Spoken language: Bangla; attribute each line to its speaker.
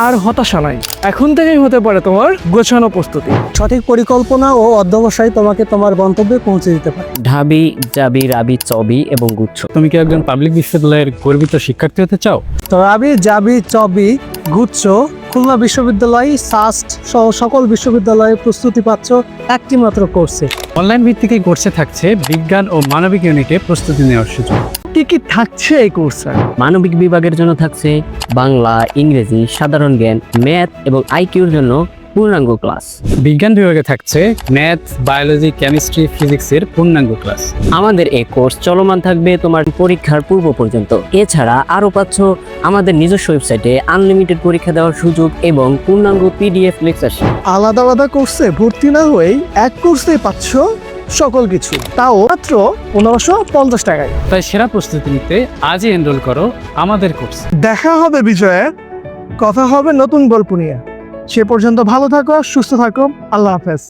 Speaker 1: আর হতাশা নাই। এখন থেকেই হতে পারে তোমার গোছানো প্রস্তুতি।
Speaker 2: সঠিক পরিকল্পনা ও অধ্যবসায় তোমাকে তোমার গন্তব্যে পৌঁছে দিতে পারে।
Speaker 3: ঢাবি, জাবি, রাবি, চবি এবং গুচ্ছ।
Speaker 4: তুমি কি একজন পাবলিক বিশ্ববিদ্যালয়ের গর্বিত শিক্ষার্থী হতে চাও?
Speaker 2: তো রাবি, জাবি, চবি, গুচ্ছ, খুলনা বিশ্ববিদ্যালয়, সাস্ট সহ সকল বিশ্ববিদ্যালয়ে প্রস্তুতি পাচ্ছ একটি মাত্র কোর্সে।
Speaker 4: অনলাইন ভিত্তিক এই কোর্সে থাকছে বিজ্ঞান ও মানবিক ইউনিটে প্রস্তুতি নেওয়ার সুযোগ।
Speaker 1: কি কি থাকছে এই কোর্সে?
Speaker 3: মানবিক বিভাগের জন্য থাকছে বাংলা, ইংরেজি, সাধারণ জ্ঞান, ম্যাথ এবং আইকিউর জন্য পূর্ণাঙ্গ ক্লাস।
Speaker 4: বিজ্ঞান বিভাগে থাকছে ম্যাথ, বায়োলজি, কেমিস্ট্রি, ফিজিক্সের পূর্ণাঙ্গ ক্লাস।
Speaker 3: আমাদের এই কোর্স চলমান থাকবে তোমার পরীক্ষার পূর্ব পর্যন্ত। এছাড়া আরও পাচ্ছ আমাদের নিজস্ব ওয়েবসাইটে আনলিমিটেড পরীক্ষা দেওয়ার সুযোগ এবং পূর্ণাঙ্গ পিডিএফ লেকচার।
Speaker 1: আলাদা আলাদা কোর্সে ভর্তি না হয়েই এক কোর্সেই পাচ্ছ সকল কিছু, তাও মাত্র 1550 টাকায়।
Speaker 4: তাই সেরা প্রস্তুতি নিতে আজই এনরোল করো আমাদের কোর্সে।
Speaker 1: দেখা হবে বিজয়ে, কথা হবে নতুন গল্প নিয়ে। সে পর্যন্ত ভালো থাকো, সুস্থ থাকো। আল্লাহ হাফেজ।